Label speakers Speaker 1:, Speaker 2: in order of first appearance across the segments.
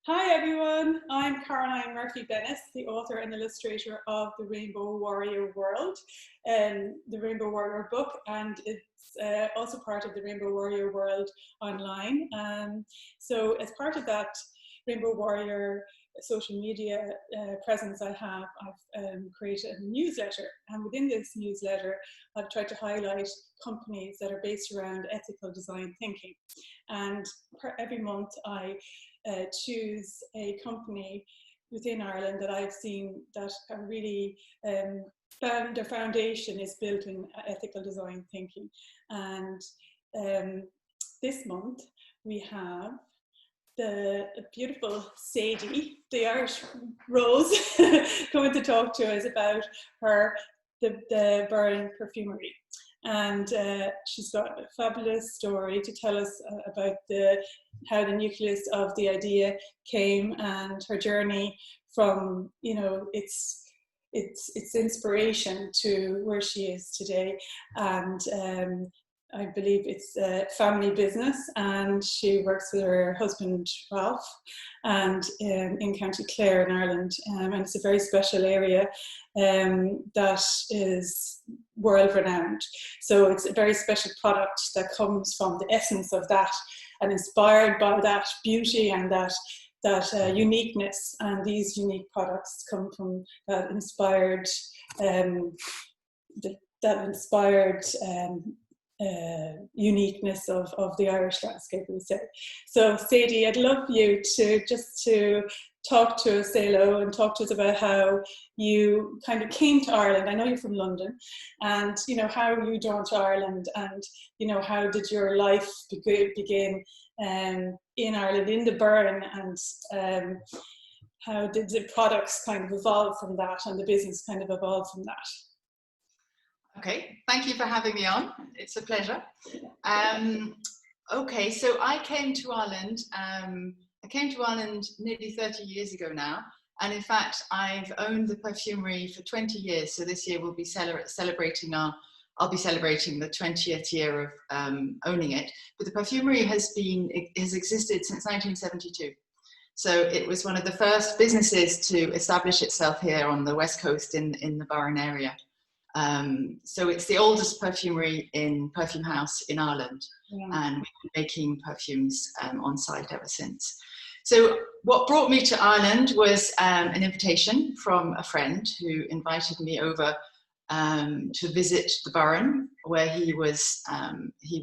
Speaker 1: Hi everyone, I'm Caroline Murphy-Bennis, the author and illustrator of The Rainbow Warrior World, the Rainbow Warrior book, and it's also part of the Rainbow Warrior World online. So as part of that Rainbow Warrior social media presence I've created a newsletter, and within this newsletter I've tried to highlight companies that are based around ethical design thinking. And every month I choose a company within Ireland that I've seen that are really their foundation is built in ethical design thinking. And this month we have the beautiful Sadie, the Irish Rose, coming to talk to us about the Burren Perfumery. And she's got a fabulous story to tell us about how the nucleus of the idea came and her journey from, its inspiration to where she is today. And I believe it's a family business, and she works with her husband Ralph, and in County Clare in Ireland, and it's a very special area that is world renowned. So it's a very special product that comes from the essence of that, and inspired by that beauty and that uniqueness. And these unique products come from that inspired uniqueness of the Irish landscape, we say. So Sadie, I'd love you to talk to us, say hello, and talk to us about how you kind of came to Ireland. I know you're from London, and how were you drawn to Ireland, and how did your life begin in Ireland, in the Burren, and how did the products kind of evolve from that, and the business kind of evolve from that?
Speaker 2: Okay, thank you for having me on. It's a pleasure. Okay, so I came to Ireland. I came to Ireland nearly 30 years ago now, and in fact, I've owned the perfumery for 20 years. So this year we'll be celebrating I'll be celebrating the 20th year of owning it. But the perfumery has existed since 1972. So it was one of the first businesses to establish itself here on the West Coast in the Burren area. So it's the oldest perfumery perfume house in Ireland, and we've been making perfumes on site ever since. So what brought me to Ireland was an invitation from a friend who invited me over to visit the Burren, where he was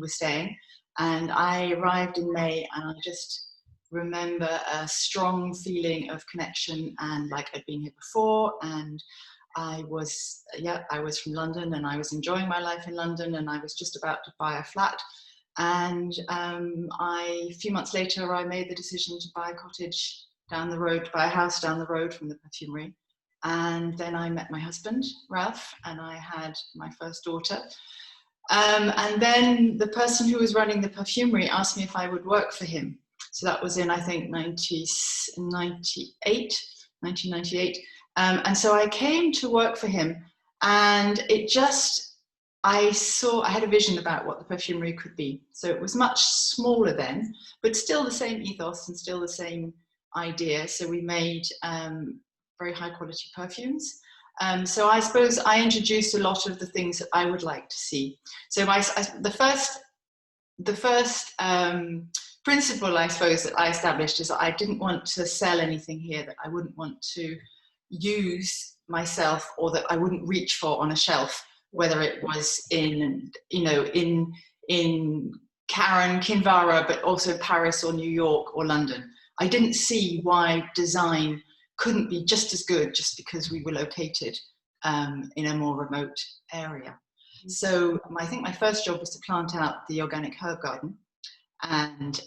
Speaker 2: staying, and I arrived in May, and I just remember a strong feeling of connection, and like I'd been here before, and I was from London, and I was enjoying my life in London, and I was just about to buy a flat. And a few months later, I made the decision to buy a cottage down the road, buy a house down the road from the perfumery. And then I met my husband, Ralph, and I had my first daughter. And then the person who was running the perfumery asked me if I would work for him. So that was in, I think, 1998. And so I came to work for him, and I had a vision about what the perfumery could be. So it was much smaller then, but still the same ethos and still the same idea. So we made very high quality perfumes. So I suppose I introduced a lot of the things that I would like to see. So the first principle, I suppose, that I established is that I didn't want to sell anything here that I wouldn't want to use myself, or that I wouldn't reach for on a shelf, whether it was in Karen, Kinvara, but also Paris or New York or London. I didn't see why design couldn't be just as good just because we were located in a more remote area. So I think my first job was to plant out the organic herb garden, and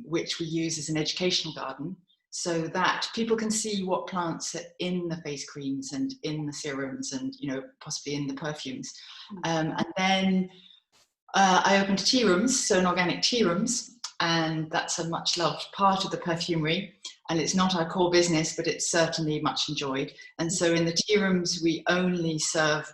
Speaker 2: which we use as an educational garden, so that people can see what plants are in the face creams and in the serums and possibly in the perfumes. And then I opened tea rooms, so an organic tea rooms, and that's a much loved part of the perfumery. And it's not our core business, but it's certainly much enjoyed. And so in the tea rooms, we only serve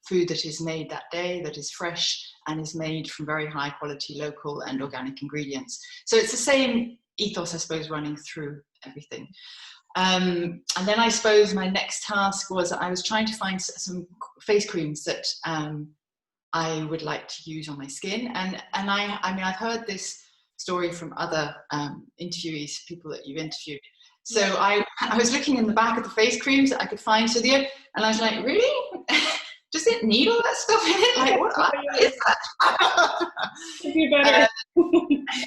Speaker 2: food that is made that day, that is fresh, and is made from very high quality local and organic ingredients. So it's the same ethos, I suppose, running through everything. And then I suppose my next task was I was trying to find some face creams that I would like to use on my skin. And I mean, I've heard this story from other interviewees, people that you've interviewed. So I was looking in the back of the face creams that I could find. And I was like, really? Does it need all that stuff in it? Like, what is that?
Speaker 1: Could be better.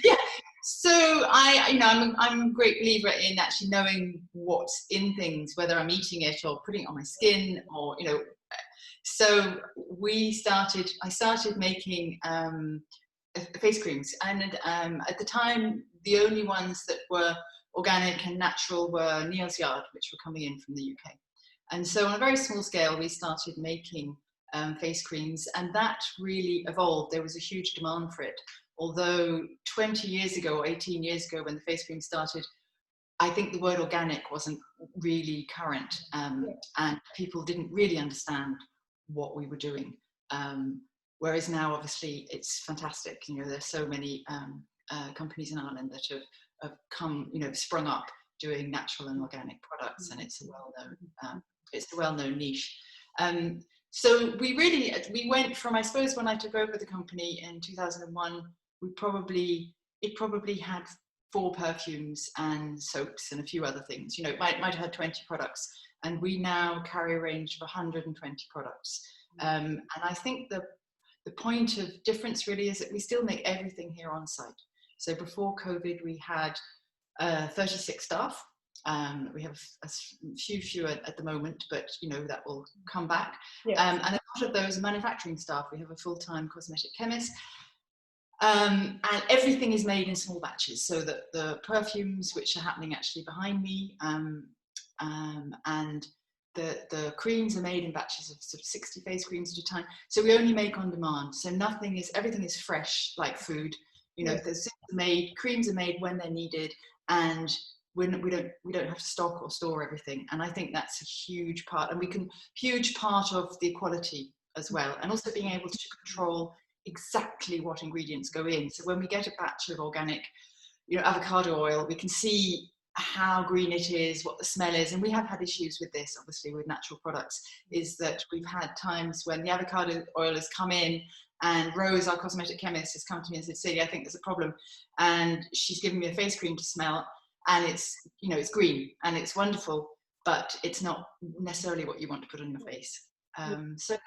Speaker 2: Yeah. So I'm a great believer in actually knowing what's in things, whether I'm eating it or putting it on my skin, or So I started making face creams, and at the time the only ones that were organic and natural were Neal's Yard, which were coming in from the UK. And so on a very small scale, we started making face creams, and that really evolved. There was a huge demand for it. Although 20 years ago or 18 years ago, when the face cream started, I think the word organic wasn't really current, and people didn't really understand what we were doing. Whereas now, obviously, it's fantastic. There's so many companies in Ireland that have come, sprung up doing natural and organic products, and it's a well-known niche. So we went from, I suppose, when I took over the company in 2001, it probably had 4 perfumes and soaps and a few other things. It might have had 20 products, and we now carry a range of 120 products. And I think the point of difference really is that we still make everything here on site. So before COVID, we had 36 staff. We have a few fewer at the moment, but that will come back. And a lot of those are manufacturing staff. We have a full-time cosmetic chemist. And everything is made in small batches, so that the perfumes, which are happening actually behind me, and the creams are made in batches of sort of 60 face creams at a time. So we only make on demand. So everything is fresh, like food. Creams are made when they're needed, and we don't have to stock or store everything. And I think that's a huge part, and huge part of the quality as well, and also being able to control exactly what ingredients go in. So when we get a batch of organic, avocado oil, we can see how green it is, what the smell is. And we have had issues with this, obviously, with natural products, is that we've had times when the avocado oil has come in, and Rose, our cosmetic chemist, has come to me and said, Sadie, I think there's a problem. And she's given me a face cream to smell, and it's green and it's wonderful, but it's not necessarily what you want to put on your face. So,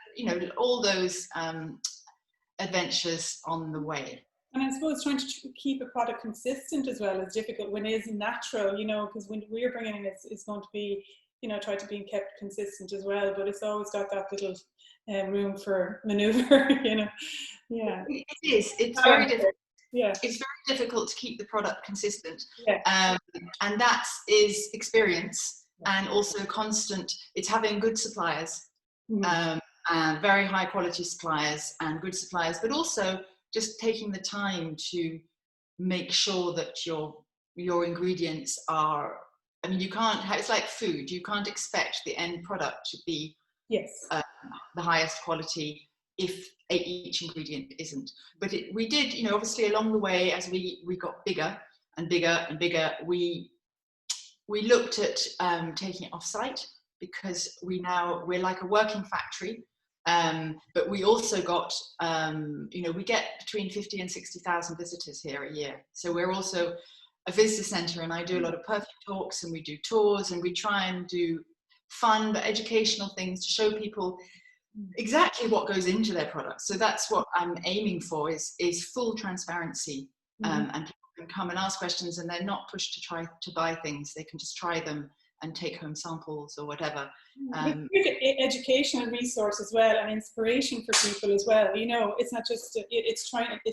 Speaker 2: all those adventures on the way.
Speaker 1: And I suppose trying to keep a product consistent as well is difficult when it is natural, because when we're bringing it, it's going to be, try to be kept consistent as well, but it's always got that little room for maneuver, Yeah.
Speaker 2: It is. It's very difficult. Yeah. It's very difficult to keep the product consistent. Yeah. And that is experience, and also constant, it's having good suppliers. And very high quality suppliers and good suppliers, but also just taking the time to make sure that your ingredients are, you can't, it's like food, you can't expect the end product to be the highest quality if each ingredient isn't. But we did, obviously along the way, as we got bigger and bigger and bigger, we looked at taking it off site, because we're like a working factory. But we also got, we get between 50 and 60,000 visitors here a year. So we're also a visitor centre, and I do a lot of perfume talks, and we do tours, and we try and do fun but educational things to show people exactly what goes into their products. So that's what I'm aiming for, is full transparency, and people can come and ask questions, and they're not pushed to try to buy things. They can just try them and take home samples or whatever.
Speaker 1: Educational resource as well, and inspiration for people as well. It's not just, it's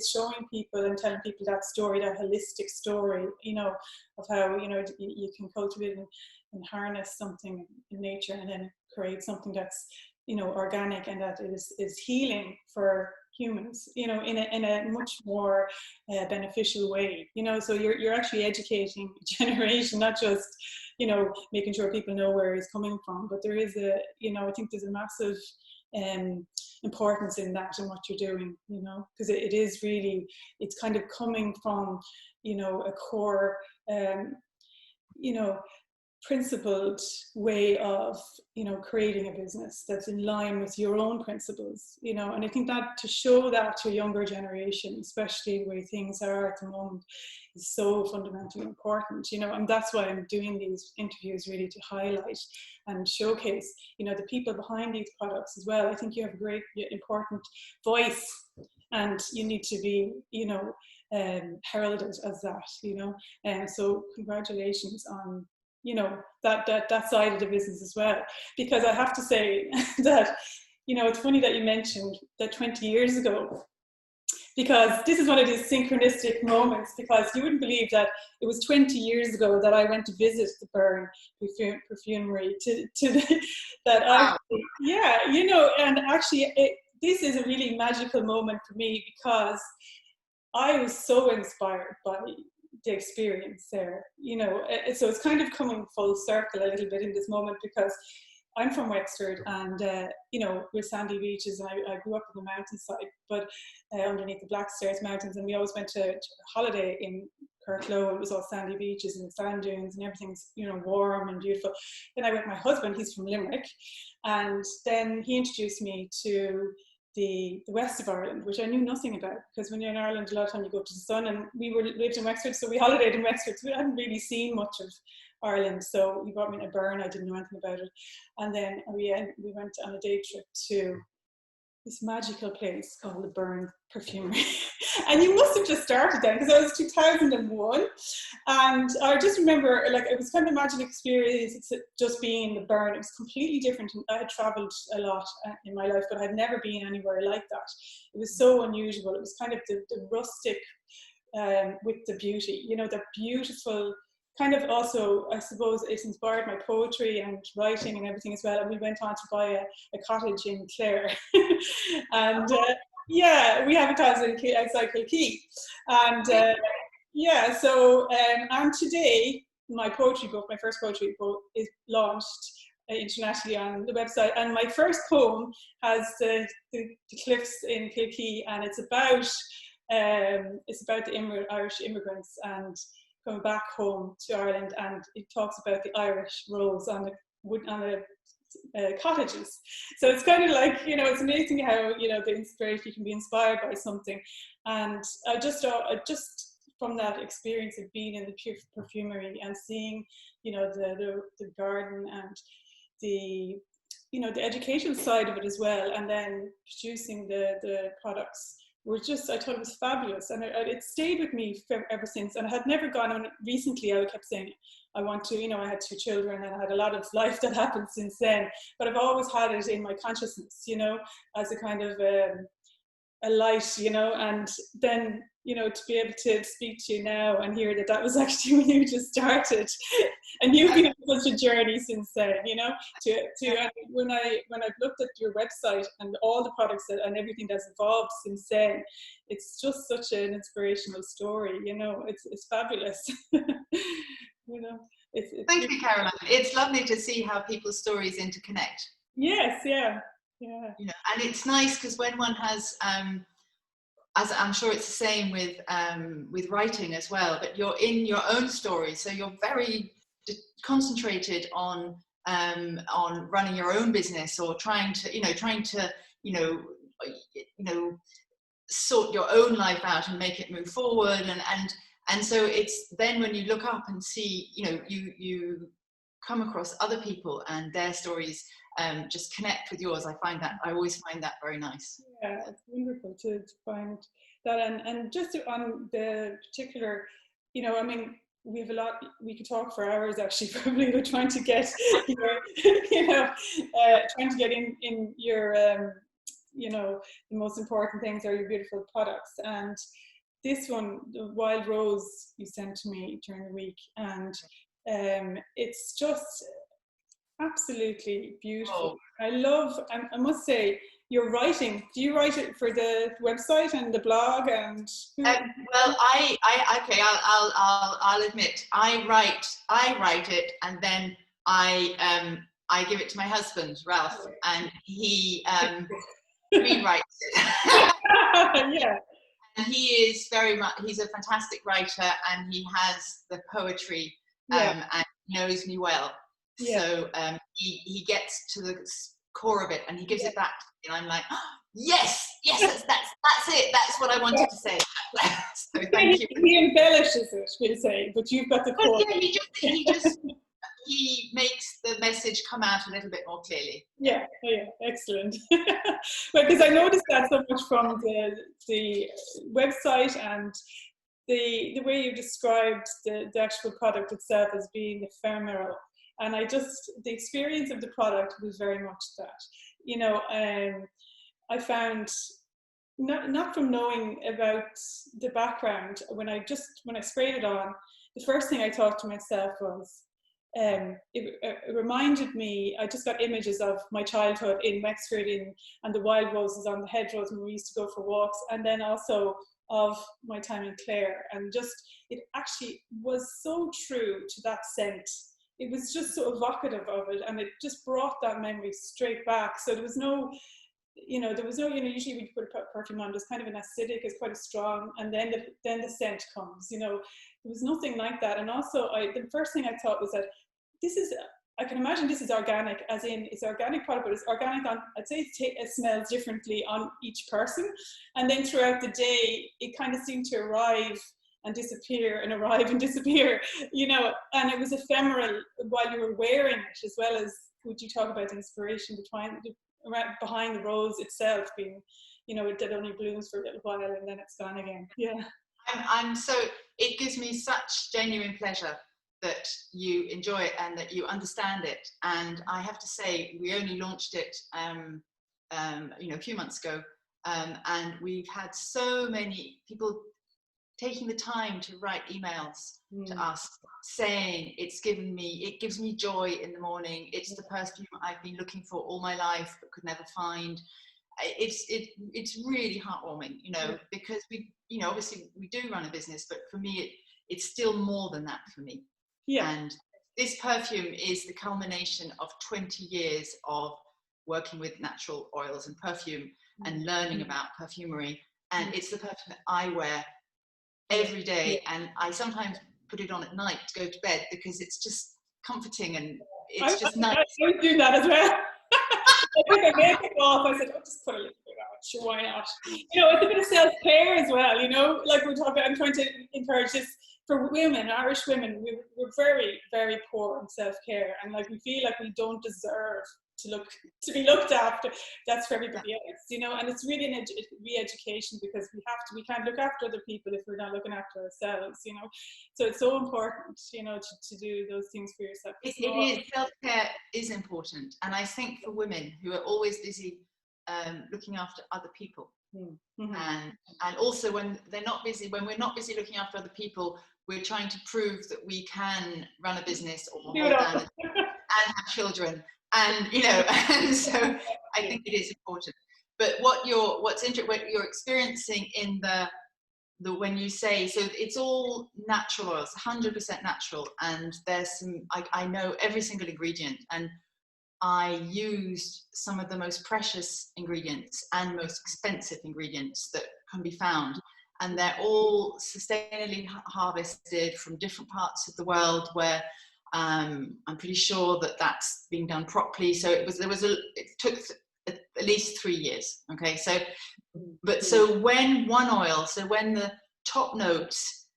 Speaker 1: showing people and telling people that story, that holistic story, of how, you can cultivate and harness something in nature, and then create something that's, organic, and that is healing for humans, in a much more beneficial way, so you're actually educating a generation, not just, making sure people know where it's coming from. But there is I think there's a massive importance in that and what you're doing, you know, because it is really, it's kind of coming from, you know, a core, you know, principled way of, you know, creating a business that's in line with your own principles, you know. And I think that to show that to a younger generation, especially the way things are at the moment, is so fundamentally important, you know. And that's why I'm doing these interviews, really to highlight and showcase, you know, the people behind these products as well. I think you have a great, important voice, and you need to be, you know, heralded as that, you know. And so congratulations on, you know, that side of the business as well. Because I have to say that, you know, it's funny that you mentioned that 20 years ago, because this is one of these synchronistic moments, because you wouldn't believe that it was 20 years ago that I went to visit the Burren Perfumery that
Speaker 2: Wow.
Speaker 1: yeah, you know. And actually this is a really magical moment for me, because I was so inspired by the experience there, you know. So it's kind of coming full circle a little bit in this moment, because I'm from Wexford, and you know, we're sandy beaches, and I grew up in the mountainside, but underneath the Blackstairs Mountains, and we always went to holiday in Kirklow. It was all sandy beaches and sand dunes, and everything's, you know, warm and beautiful. Then I went with my husband, he's from Limerick, and then he introduced me to the west of Ireland, which I knew nothing about, because when you're in Ireland, a lot of time you go to the sun, and we lived in Wexford, so we holidayed in Wexford, so we hadn't really seen much of Ireland. So he brought me in a Burren, I didn't know anything about it. And then we went on a day trip to this magical place called the Burren Perfumery. And you must have just started then, because it was 2001. And I just remember, like, it was kind of a magical experience. It's just being in the Burren. It was completely different. I had traveled a lot in my life, but I'd never been anywhere like that. It was so unusual. It was kind of the rustic with the beauty, you know, the beautiful kind of. Also, I suppose it's inspired my poetry and writing and everything as well. And we went on to buy a cottage in Clare. And yeah, we have a cottage outside Kilkee. And yeah, so and today my poetry book, my first poetry book, is launched internationally on the website. And my first poem has the cliffs in Kilkee, and it's about the Irish immigrants and coming back home to Ireland, and it talks about the Irish rose on the cottages. So it's kind of like, you know, it's amazing how, you know, the inspiration, you can be inspired by something. And I just from that experience of being in the perfumery and seeing, you know, the garden and the, you know, the educational side of it as well, and then producing the products, were just, I thought it was fabulous. And it stayed with me ever since. And I had never gone on. Recently, I kept saying, I want to, you know, I had 2 children, and I had a lot of life that happened since then. But I've always had it in my consciousness, you know, as a kind of a light, you know. And then, you know, to be able to speak to you now and hear that was actually when you just started, and you've been on such a journey since then, you know. When I've looked at your website and all the products and everything that's evolved since then, it's just such an inspirational story, you know. It's fabulous. You know,
Speaker 2: Thank you, Caroline. It's lovely to see how people's stories interconnect.
Speaker 1: Yes, yeah. Yeah.
Speaker 2: You know, and it's nice because when one has, as I'm sure it's the same with writing as well, but you're in your own story, so you're very concentrated on running your own business, or trying to sort your own life out and make it move forward, and so it's then when you look up and see, you know, you come across other people and their stories just connect with yours. I always find that very nice.
Speaker 1: Yeah, it's wonderful to find that. And just on the particular, you know, I mean, we have a lot, we could talk for hours actually, probably. We're trying to get trying to get in your you know, the most important things are your beautiful products. And this one, the wild rose, you sent to me during the week, and it's just absolutely beautiful. Oh. I love, I must say, your writing. Do you write it for the website and the blog? And
Speaker 2: well, I'll admit, I write it, and then I give it to my husband, Ralph, and he rewrites it.
Speaker 1: Yeah.
Speaker 2: And he is he's a fantastic writer, and he has the poetry,
Speaker 1: Yeah.
Speaker 2: and knows me well.
Speaker 1: Yeah.
Speaker 2: So he gets to the core of it, and he gives
Speaker 1: Yeah.
Speaker 2: it back to me, and I'm like, oh, yes, that's it. That's what I wanted to say. So thank you.
Speaker 1: He embellishes it, we'll say, but you've got the core.
Speaker 2: Well, yeah, he makes the message come out a little bit more clearly.
Speaker 1: Yeah, yeah, excellent. Well, because I noticed that so much from the website, and the way you described the actual product itself as being ephemeral. And the experience of the product was very much that. You know, I found, not from knowing about the background, when I sprayed it on, the first thing I thought to myself was, it reminded me, I just got images of my childhood in Wexford and the wild roses on the hedgerows when we used to go for walks, and then also of my time in Clare, and just, it actually was so true to that scent. It was just so evocative of it, and it just brought that memory straight back. So there was no, usually when you put a perfume on, there's kind of an acidic, it's quite a strong, and then the scent comes, there was nothing like that. And also the first thing I thought was that I can imagine this is organic, as in it's organic product, but it's organic on, I'd say it smells differently on each person. And then throughout the day, it kind of seemed to arrive and disappear and arrive and disappear, and it was ephemeral while you were wearing it, as well as, would you talk about the inspiration behind the rose itself being, it only blooms for a little while and then it's gone again. Yeah.
Speaker 2: It gives me such genuine pleasure that you enjoy it and that you understand it. And I have to say, we only launched it, a few months ago, and we've had so many people taking the time to write emails to us saying it gives me joy in the morning. It's the perfume I've been looking for all my life but could never find. It's really heartwarming, because we, obviously we do run a business, but for me it's still more than that for me. Yeah. And this perfume is the culmination of 20 years of working with natural oils and perfume and learning about perfumery. And it's the perfume that I wear every day, and I sometimes put it on at night to go to bed because it's just comforting and it's just nice.
Speaker 1: I do that as well. I think I make it off. I said, I'll just put a little bit on. Sure, why not? It's a bit of self-care as well. Like we're talking about, I'm trying to encourage this for women, Irish women. We're very, very poor in self-care, and like we feel like we don't deserve to be looked after. That's for everybody else, and it's really an re-education, because we can't look after other people if we're not looking after ourselves, so it's so important, to do those things for yourself.
Speaker 2: It is, self-care is important, and I think for women who are always busy looking after other people, and also when we're not busy looking after other people, we're trying to prove that we can run a business or hold down and have children. And and so I think it is important. But what you're experiencing in the when you say, so it's all natural oils, 100% natural, and there's some, I know every single ingredient, and I used some of the most precious ingredients and most expensive ingredients that can be found, and they're all sustainably harvested from different parts of the world where I'm pretty sure that that's being done properly. So it took at least 3 years. Okay, so when when the top notes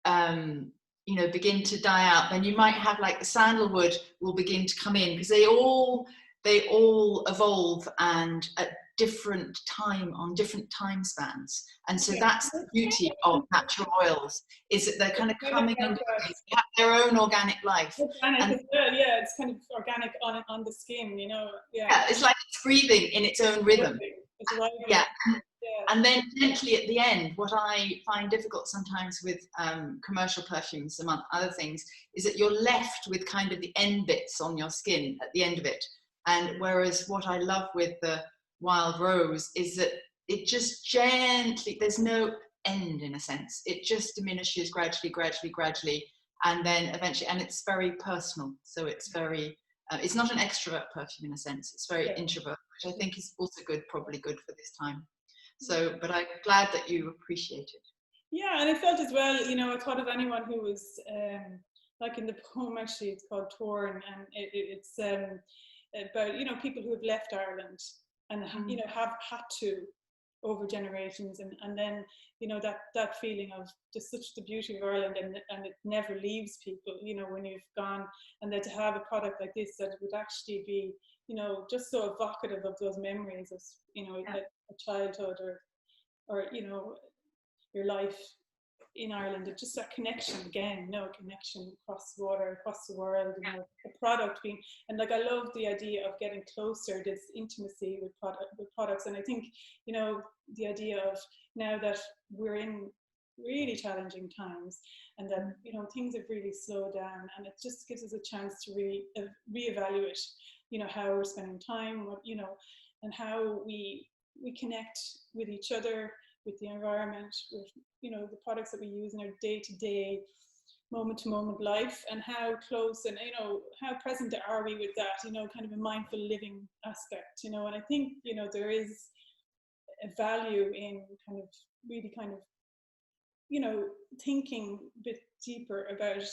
Speaker 2: begin to die out, then you might have, like, the sandalwood will begin to come in, because they all evolve and at different time spans. And so that's the beauty of natural oils, is that they're kind of coming in, they have their own organic life.
Speaker 1: Organic, it's kind of organic on the skin,
Speaker 2: Yeah, it's like it's breathing in its own rhythm. And then gently at the end, what I find difficult sometimes with commercial perfumes, among other things, is that you're left with kind of the end bits on your skin at the end of it. And whereas what I love with the wild rose is that it just gently, there's no end in a sense, it just diminishes gradually, and then eventually, and it's very personal. So it's very, it's not an extrovert perfume in a sense, it's very introvert which I think is also good, probably good for this time. So, but I'm glad that you appreciate it.
Speaker 1: Yeah, and I felt as well, you know, I thought of anyone who was, like in the poem actually, it's called Torn, and it's about, you know, people who have left Ireland and, you know, have had to over generations, and then, you know, that feeling of just such the beauty of Ireland, and it never leaves people, you know, when you've gone, and then to have a product like this that would actually be, you know, just so evocative of those memories of, you know, like a childhood or, you know, your life in Ireland. It's just that connection again, you know, connection across the water, across the world, you know, the product being, and like I love the idea of getting closer, this intimacy with products. And I think, you know, the idea of now that we're in really challenging times and that, you know, things have really slowed down, and it just gives us a chance to reevaluate, you know, how we're spending time, what, you know, and how we connect with each other, with the environment, with, you know, the products that we use in our day-to-day, moment-to-moment life, and how close and, you know, how present are we with that, you know, kind of a mindful living aspect, you know. And I think, you know, there is a value in kind of really kind of, you know, thinking a bit deeper about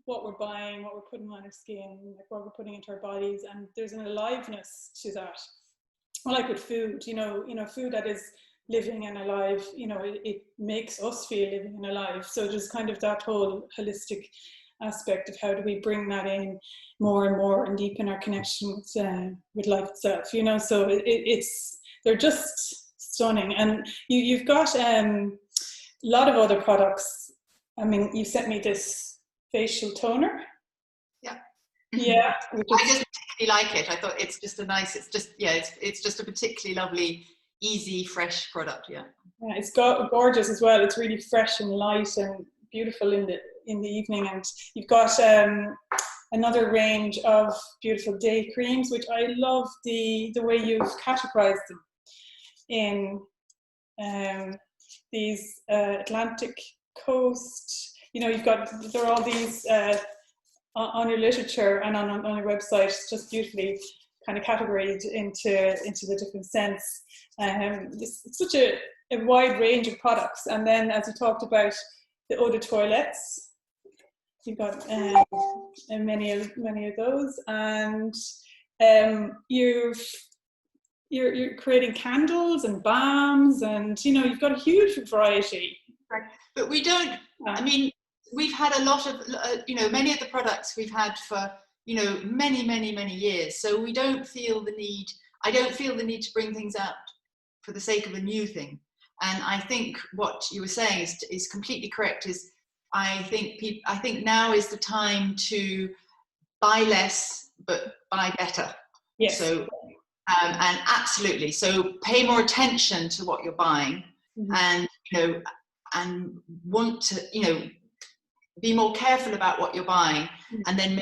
Speaker 1: what we're buying, what we're putting on our skin, like what we're putting into our bodies, and there's an aliveness to that. Well, like with food, you know, food that is living and alive, you know, it makes us feel living and alive. So there's kind of that whole holistic aspect of how do we bring that in more and more and deepen our connection with life itself, you know. So they're just stunning. And you've got a lot of other products. I mean, you sent me this facial toner. Yeah,
Speaker 2: I just particularly like it. I thought it's just a nice, it's just a particularly lovely, easy, fresh product. Yeah,
Speaker 1: it's gorgeous as well. It's really fresh and light and beautiful in the evening. And you've got another range of beautiful day creams, which I love the way you've categorized them in these Atlantic coast. You know, there are all these on your literature and on your website. It's just beautifully kind of categorized into the different scents. It's such a wide range of products. And then, as you talked about, the eau de toilettes, you've got many of those, and you're creating candles and balms, and, you know, you've got a huge variety.
Speaker 2: Right. But we don't. I mean, we've had a lot of, you know, many of the products we've had for, you know, many years. So we don't feel the need. I don't feel the need to bring things out for the sake of a new thing. And I think what you were saying is completely correct. I think now is the time to buy less but buy better.
Speaker 1: Yes.
Speaker 2: So and absolutely. So pay more attention to what you're buying, and, you know, and want to, you know, be more careful about what you're buying, and then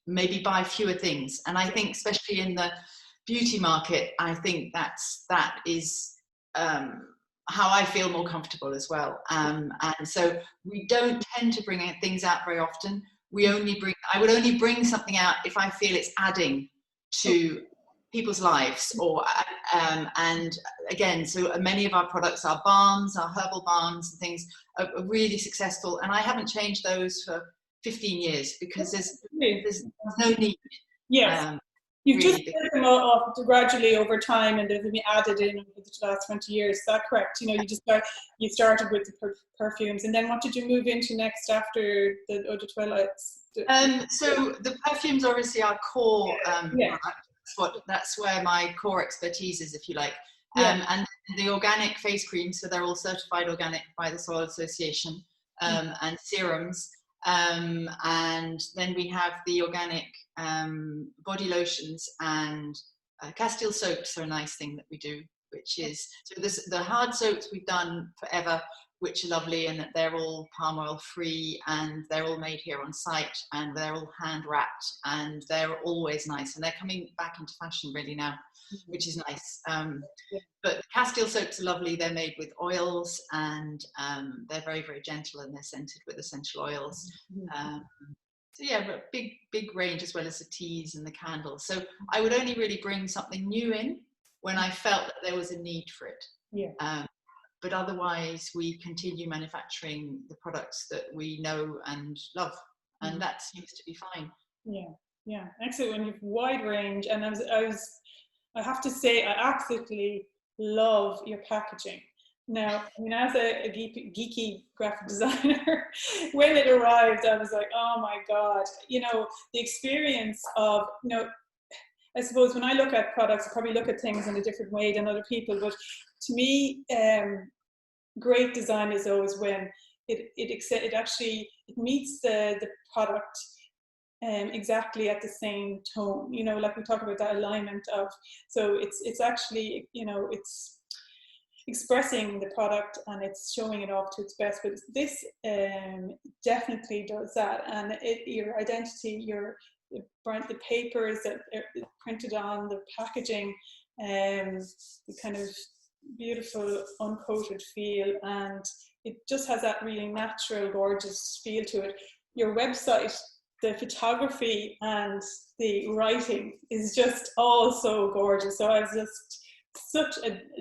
Speaker 2: maybe buy fewer things. And I think, especially in the beauty market, I think that is how I feel more comfortable as well. And so we don't tend to bring things out very often. I would only bring something out if I feel it's adding to people's lives, or and again, so many of our products, our balms, our herbal balms and things, are really successful, and I haven't changed those for 15 years because there's no need.
Speaker 1: Yes. You've really just built them up gradually over time, and they've been added in over the last 20 years. Is that correct? You know, you started with the perfumes, and then what did you move into next after the eau de toilettes?
Speaker 2: So the perfumes are obviously our core product. That's where my core expertise is, if you like. And the organic face creams, so they're all certified organic by the Soil Association, and serums. And then we have the organic body lotions, and Castile soaps are a nice thing that we do, which is, so the hard soaps we've done forever, which are lovely, and they're all palm oil free, and they're all made here on site, and they're all hand wrapped, and they're always nice, and they're coming back into fashion really now, which is nice. But Castile soaps are lovely. They're made with oils, and they're very, very gentle, and they're scented with essential oils. So yeah, but big range, as well as the teas and the candles. So I would only really bring something new in when I felt that there was a need for it.
Speaker 1: Yeah.
Speaker 2: But otherwise, we continue manufacturing the products that we know and love, and that seems to be fine.
Speaker 1: Yeah, excellent. When you've wide range, and I have to say, I absolutely love your packaging. Now, I mean, as a geeky graphic designer, when it arrived, I was like, oh my God, the experience of, I suppose when I look at products, I probably look at things in a different way than other people, but to me, great design is always when it actually meets the product exactly at the same tone, like we talk about that alignment of, so it's actually, it's expressing the product and it's showing it off to its best. But this definitely does that, and your identity, the papers that are printed on the packaging, the kind of beautiful uncoated feel, and it just has that really natural, gorgeous feel to it. Your website, the photography and the writing is just all so gorgeous. So I was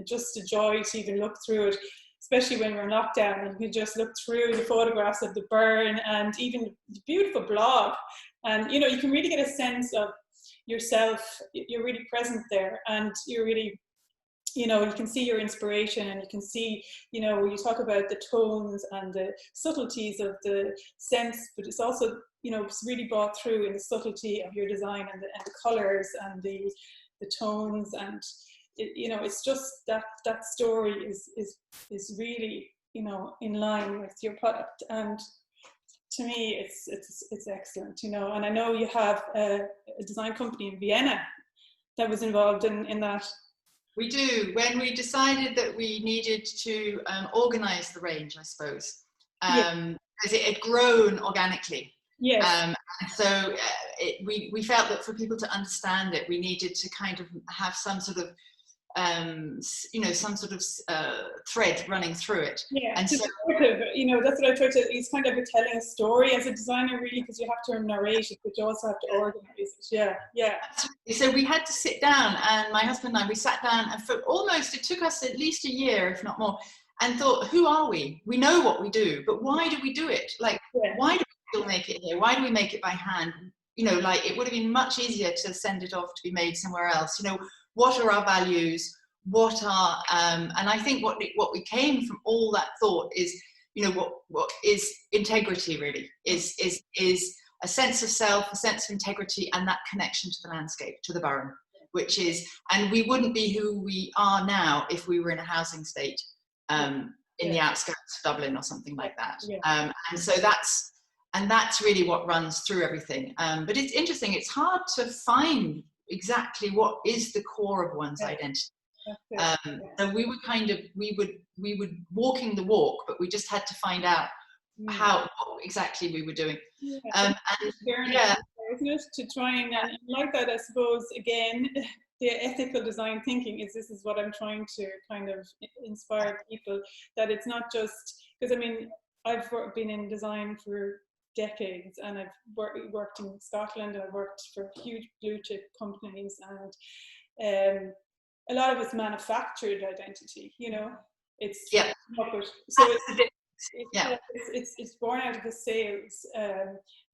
Speaker 1: just a joy to even look through it, especially when we're in lockdown and you can just look through the photographs of the burn and even the beautiful blog. And you can really get a sense of yourself. You're really present there, and you're really, you can see your inspiration, and you can see, when you talk about the tones and the subtleties of the scents, but it's also, it's really brought through in the subtlety of your design and the colors and the tones, and it's just that story is really, in line with your product. And to me, it's excellent, and I know you have a design company in Vienna that was involved in that.
Speaker 2: We do. When we decided that we needed to organize the range, I suppose, because it had grown organically.
Speaker 1: Yes.
Speaker 2: So we felt that for people to understand it, we needed to kind of have some sort of some sort of thread running through it.
Speaker 1: Yeah,
Speaker 2: and so
Speaker 1: that's what I try to. It's kind of telling a story as a designer, really, because you have to narrate it, but you also have to organize it. Yeah.
Speaker 2: So we had to sit down, and my husband and I, we sat down, and for almost, it took us at least a year, if not more, and thought, who are we? We know what we do, but why do we do it? Like, why do we still make it here? Why do we make it by hand? Like, it would have been much easier to send it off to be made somewhere else. What are our values? What are and I think what we came from all that thought is, what is integrity, really, is a sense of self, a sense of integrity, and that connection to the landscape, to the Burren, which is, and we wouldn't be who we are now if we were in a housing estate in the outskirts of Dublin or something like that. And so that's really what runs through everything. But it's interesting, it's hard to find exactly what is the core of one's identity. So we were walking the walk, but we just had to find out what exactly we were doing.
Speaker 1: Isn't it? To try and like that, I suppose, again, the ethical design thinking this is what I'm trying to kind of inspire people, that it's not just, because I mean, I've been in design for decades, and I've worked in Scotland, and I've worked for huge blue chip companies, and a lot of it's manufactured identity, it's so it's born out of the sales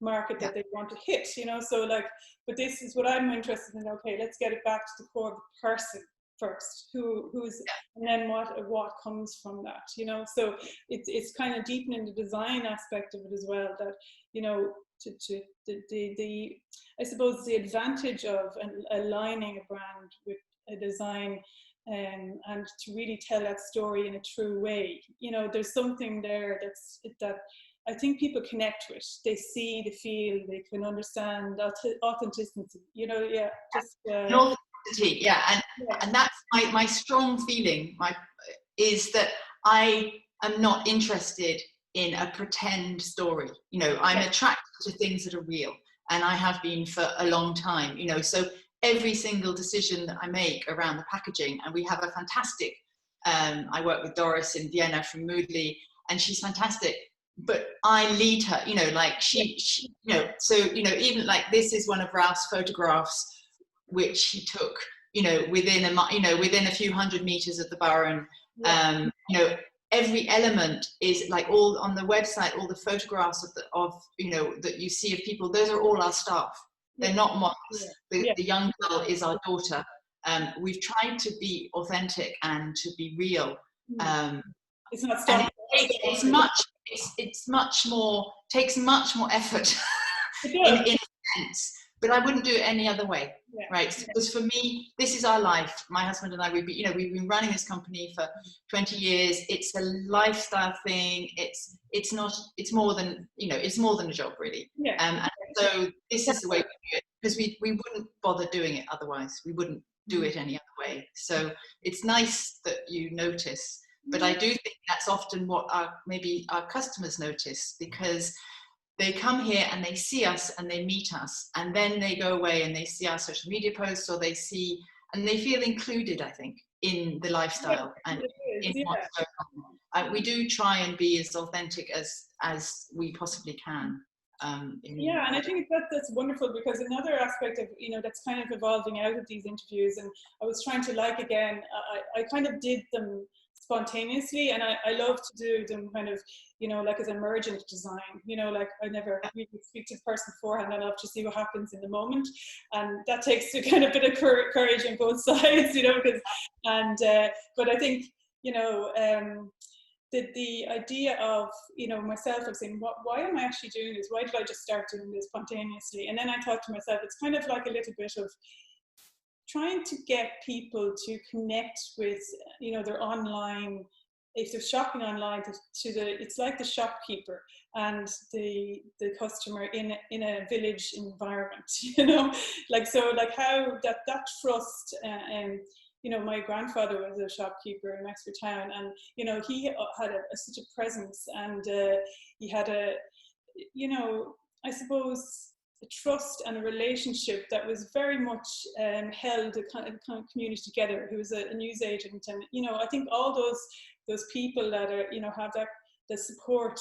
Speaker 1: market that they want to hit, so like, but this is what I'm interested in. Okay, let's get it back to the core of the person first, who's and then what comes from that, so it's kind of deepening the design aspect of it as well, that to the I suppose the advantage of aligning a brand with a design, and to really tell that story in a true way. There's something there that I think people connect with. They see, they feel, they can understand authenticity.
Speaker 2: Authenticity, and that's my strong feeling. Is that I am not interested in a pretend story. I'm attracted to things that are real, and I have been for a long time. So every single decision that I make around the packaging, and we have a fantastic, I work with Doris in Vienna from Moodley, and she's fantastic. but I lead her, you know, like she, you know, so, you know, even like this is one of Ralph's photographs, which he took, you know, within a few hundred meters of the Burren. You know, every element is like all on the website, all the photographs of you know, that you see of people, those are all our staff. They're not models. The young girl is our daughter. We've tried to be authentic and to be real.
Speaker 1: It's not stuff.
Speaker 2: It's much more, takes much more effort in a sense, but I wouldn't do it any other way, right? Because for me, this is our life. My husband and I, we've been running this company for 20 years. It's a lifestyle thing. It's more than, you know, it's more than a job, really. And so this is the way we do it, because we wouldn't bother doing it otherwise. We wouldn't do it any other way. So it's nice that you notice. But I do think that's often what maybe our customers notice, because they come here and they see us and they meet us, and then they go away and they see our social media posts, or they see and they feel included, I think, in the lifestyle and in what's going on. We do try and be as authentic as we possibly can.
Speaker 1: And I think that's wonderful, because another aspect of, you know, that's kind of evolving out of these interviews, and I was trying to, like, again, I kind of did them spontaneously, and I love to do them kind of, you know, like as emergent design, you know, like I never really speak to the person beforehand. I love to see what happens in the moment, and that takes a kind of bit of courage on both sides, you know, because, and but I think, you know, the idea of, you know, myself of saying, why am I actually doing this? Why did I just start doing this spontaneously? And then I thought to myself, it's kind of like a little bit of trying to get people to connect with, you know, their online, if they're shopping online, it's like the shopkeeper and the customer in a village environment, you know, like, so like how that trust, and you know, my grandfather was a shopkeeper in Wexford Town, and you know, he had such a presence, and he had a, you know, I suppose, a trust and a relationship that was very much held a kind of community together. He was a news agent, and you know, I think all those people that are, you know, have the support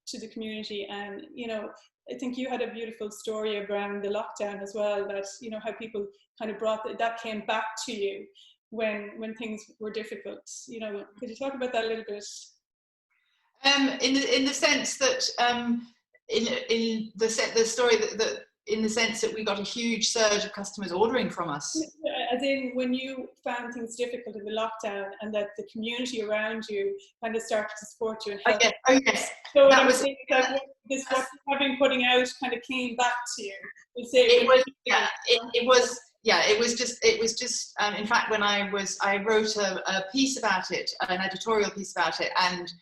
Speaker 1: to the community. And you know, I think you had a beautiful story around the lockdown as well, that, you know, how people kind of brought that came back to you when things were difficult. You know, could you talk about that a little bit?
Speaker 2: In the sense that in the story that in the sense that we got a huge surge of customers ordering from us.
Speaker 1: As in, when you found things difficult in the lockdown, and that the community around you kind of started to support you and help.
Speaker 2: Oh yes.
Speaker 1: So that was like this, what you have been putting out kind of came back to you.
Speaker 2: It was just in fact, when I wrote a piece about it, an editorial piece about it, and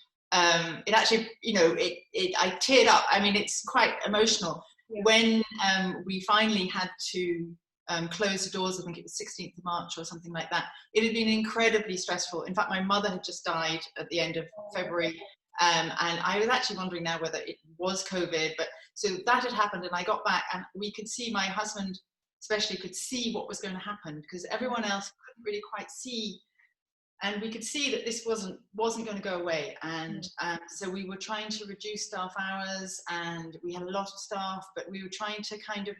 Speaker 2: it actually, you know, I teared up. I mean, it's quite emotional. When we finally had to close the doors, I think it was 16th of March or something like that, it had been incredibly stressful. In fact, my mother had just died at the end of February, and I was actually wondering now whether it was COVID, but so that had happened, and I got back, and we could see, my husband especially could see what was going to happen, because everyone else couldn't really quite see. And we could see that this wasn't going to go away, and so we were trying to reduce staff hours, and we had a lot of staff, but we were trying to kind of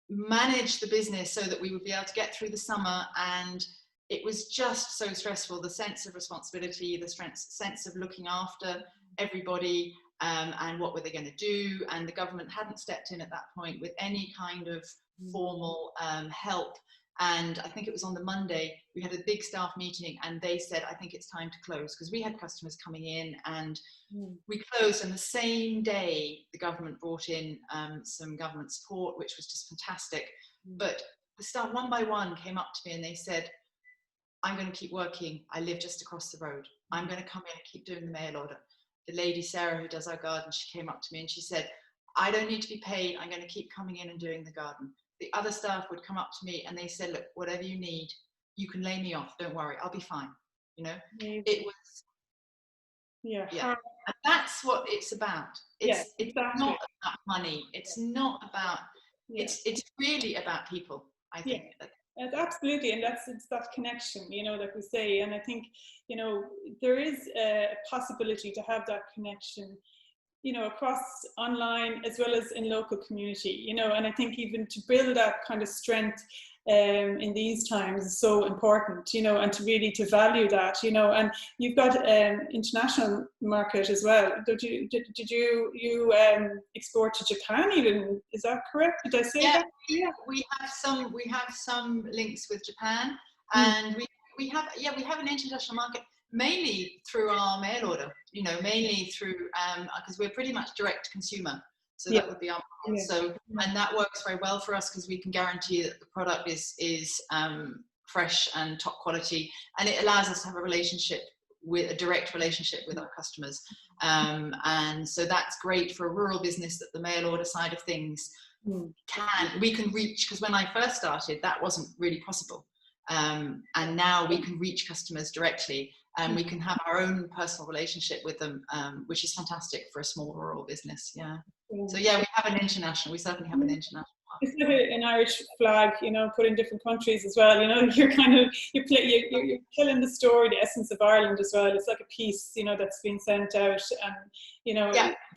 Speaker 2: manage the business so that we would be able to get through the summer. And it was just so stressful, the sense of responsibility, the sense of looking after everybody, and what were they going to do, and the government hadn't stepped in at that point with any kind of formal help. And I think it was on the Monday, we had a big staff meeting, and they said, I think it's time to close, because we had customers coming in, and we closed. And the same day, the government brought in some government support, which was just fantastic. But the staff, one by one, came up to me and they said, I'm going to keep working. I live just across the road. I'm going to come in and keep doing the mail order. The lady, Sarah, who does our garden, she came up to me and she said, I don't need to be paid. I'm going to keep coming in and doing the garden. The other staff would come up to me and they said, look, whatever you need, you can lay me off. Don't worry, I'll be fine. You know, it was, and that's what it's about. It's not about money. It's not about, it's really about people, I think.
Speaker 1: Absolutely, and it's that connection, you know, like we say. And I think, you know, there is a possibility to have that connection you know, across online as well as in local community, you know, and I think even to build that kind of strength in these times is so important, you know, and to really to value that, you know. And you've got international market as well. Did you export to Japan even? Is that correct? Did I say that?
Speaker 2: Yeah, we have some links with Japan, and we have an international market mainly through our mail order, you know, mainly through because we're pretty much direct consumer. So that would be our market. So, and that works very well for us because we can guarantee that the product is fresh and top quality, and it allows us to have a direct relationship with our customers. And so that's great for a rural business, that the mail order side of things we can reach, because when I first started, that wasn't really possible. And now we can reach customers directly, and we can have our own personal relationship with them, which is fantastic for a small rural business. So we have we certainly have an international market.
Speaker 1: It's like an Irish flag, you know, put in different countries as well. You know, you're telling the story, the essence of Ireland as well. It's like a piece, you know, that's been sent out, and you know,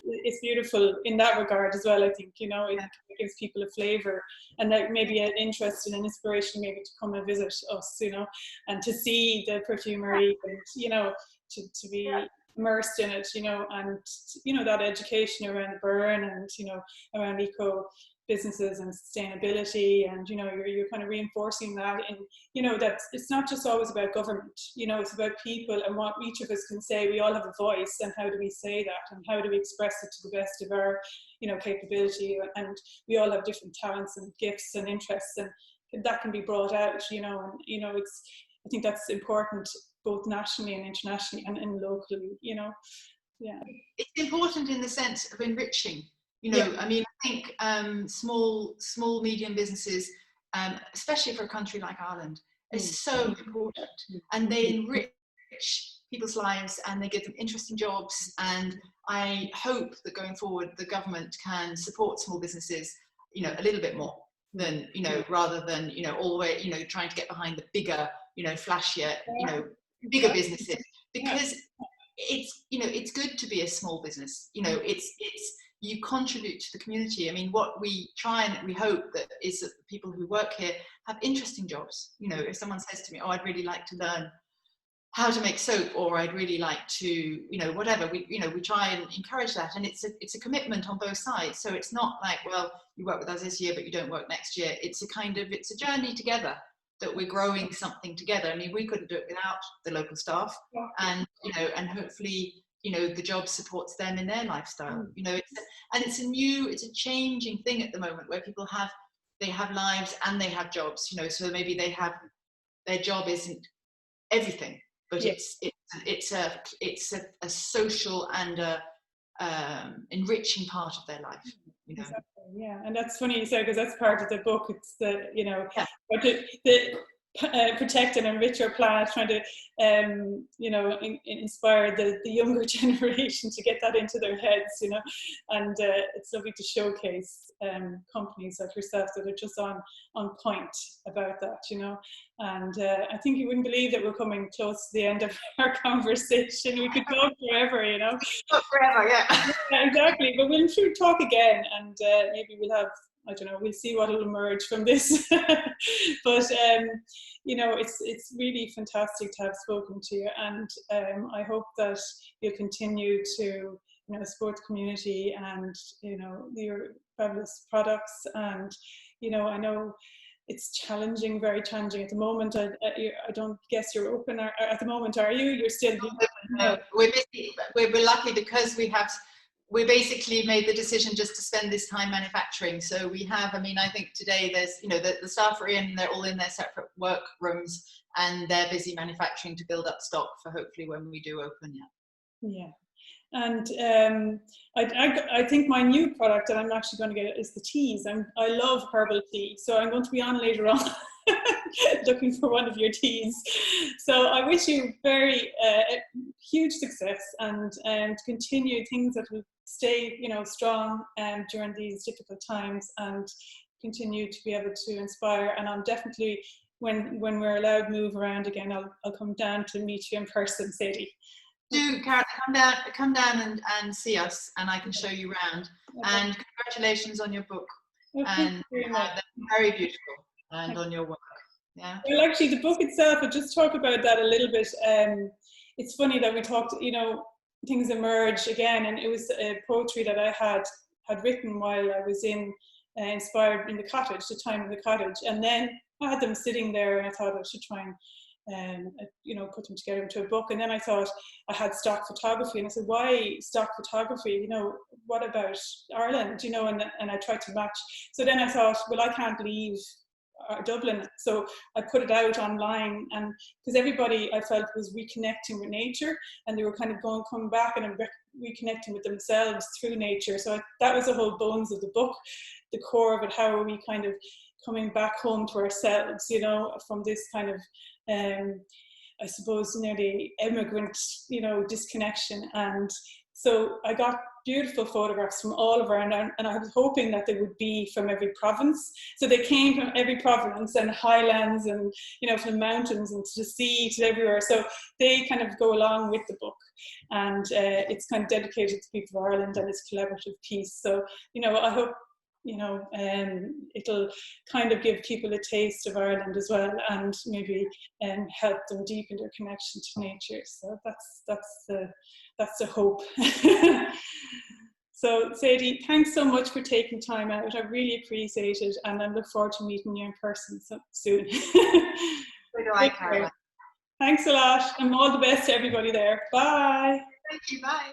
Speaker 1: it's beautiful in that regard as well. I think, you know, it gives people a flavour, and like maybe an interest and an inspiration, maybe to come and visit us, you know, and to see the perfumery, and you know, to be immersed in it, you know, and you know, that education around burn, and you know, around eco businesses and sustainability, and you know, you're kind of reinforcing that, and you know, that it's not just always about government, you know, it's about people and what each of us can say. We all have a voice, and how do we say that, and how do we express it to the best of our, you know, capability, and we all have different talents and gifts and interests, and that can be brought out, you know. And you know, I think that's important both nationally and internationally and locally, you know.
Speaker 2: It's important in the sense of enriching, you know. I mean, I think small medium businesses, especially for a country like Ireland, is so important, and they enrich people's lives, and they give them interesting jobs. And I hope that going forward, the government can support small businesses, you know, a little bit more than, you know, rather than, you know, all the way, you know, trying to get behind the bigger, you know, flashier, you know, bigger businesses, because it's, you know, it's good to be a small business, you know, it's you contribute to the community. I mean, what we try and we hope that is that the people who work here have interesting jobs. You know, if someone says to me, oh, I'd really like to learn how to make soap, or I'd really like to, you know, whatever, we try and encourage that. And it's a commitment on both sides. So it's not like, well, you work with us this year, but you don't work next year. It's a journey together, that we're growing something together. I mean, we couldn't do it without the local staff, and, you know, and hopefully, you know, the job supports them in their lifestyle. You know, it's a changing thing at the moment, where people have lives and they have jobs, you know, so maybe their job isn't everything, but it's a social and a enriching part of their life, you know.
Speaker 1: Exactly, yeah. And that's funny you say, because that's part of the book. It's the, you know, the protect and enrich our planet, trying to you know, inspire the younger generation to get that into their heads, you know. And it's lovely to showcase companies like yourself that are just on point about that, you know. And I think you wouldn't believe that we're coming close to the end of our conversation. We could go forever, you know.
Speaker 2: Forever, yeah.
Speaker 1: Exactly. But we'll talk again, and maybe we'll have, I don't know, we'll see what will emerge from this. But you know, it's really fantastic to have spoken to you, and I hope that you'll continue to, you know, support the community, and you know, your fabulous products. And you know, I know it's challenging, very challenging at the moment. I don't guess you're open at the moment, are you? You're still.
Speaker 2: No, we're lucky because we basically made the decision just to spend this time manufacturing. So we have, I mean, I think today there's, you know, the staff are they're all in their separate work rooms, and they're busy manufacturing to build up stock for hopefully when we do open.
Speaker 1: Yeah. And I think my new product that I'm actually going to get is the teas. I love herbal tea, so I'm going to be on later on looking for one of your teas. So I wish you very huge success, and continue things that will stay, you know, strong during these difficult times, and continue to be able to inspire. And I'm definitely, when we're allowed to move around again, I'll come down to meet you in person, Sadie.
Speaker 2: Do, Karen, come down and see us, and I can show you around. Okay. And congratulations on your book. Okay, and they're very beautiful, and on your work. Yeah.
Speaker 1: Well, actually, the book itself, I'll just talk about that a little bit. It's funny that we talked, you know, things emerge again, and it was poetry that I had written while I was inspired in the cottage, the time in the cottage, and then I had them sitting there, and I thought I should try and you know, put them together into a book. And then I thought I had stock photography, and I said, why stock photography? You know, what about Ireland? You know, and I tried to match. So then I thought, well, I can't leave Dublin, so I put it out online, and because everybody I felt was reconnecting with nature, and they were kind of coming back and reconnecting with themselves through nature. So that was the whole bones of the book, the core of it. How are we kind of coming back home to ourselves, you know, from this kind of I suppose nearly immigrant, you know, disconnection. And so I got beautiful photographs from all over, and I was hoping that they would be from every province. So they came from every province, and highlands, and, you know, from the mountains and to the sea, to everywhere. So they kind of go along with the book, and it's kind of dedicated to people of Ireland, and it's collaborative piece. So, you know, I hope, you know, it'll kind of give people a taste of Ireland as well, and maybe help them deepen their connection to nature. So that's the hope. So Sadie, thanks so much for taking time out. I really appreciate it, and I look forward to meeting you in person soon.
Speaker 2: So do I, Caroline.
Speaker 1: Thanks a lot, and all the best to everybody there. Bye.
Speaker 2: Thank you. Bye.